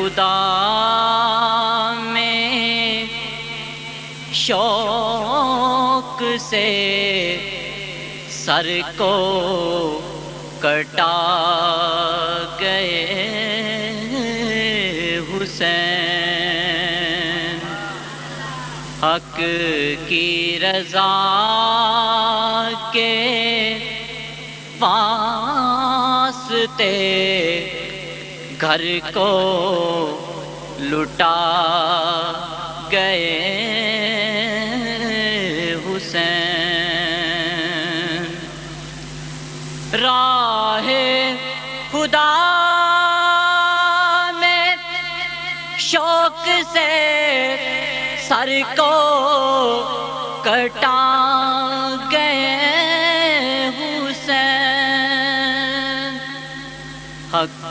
خدا میں شوق سے سر کو کٹا گئے حسین، حق کی رضا کے واسطے گھر کو لٹا گئے حسین، راہ خدا میں شوق سے سر کو کٹا گئے حسین، حق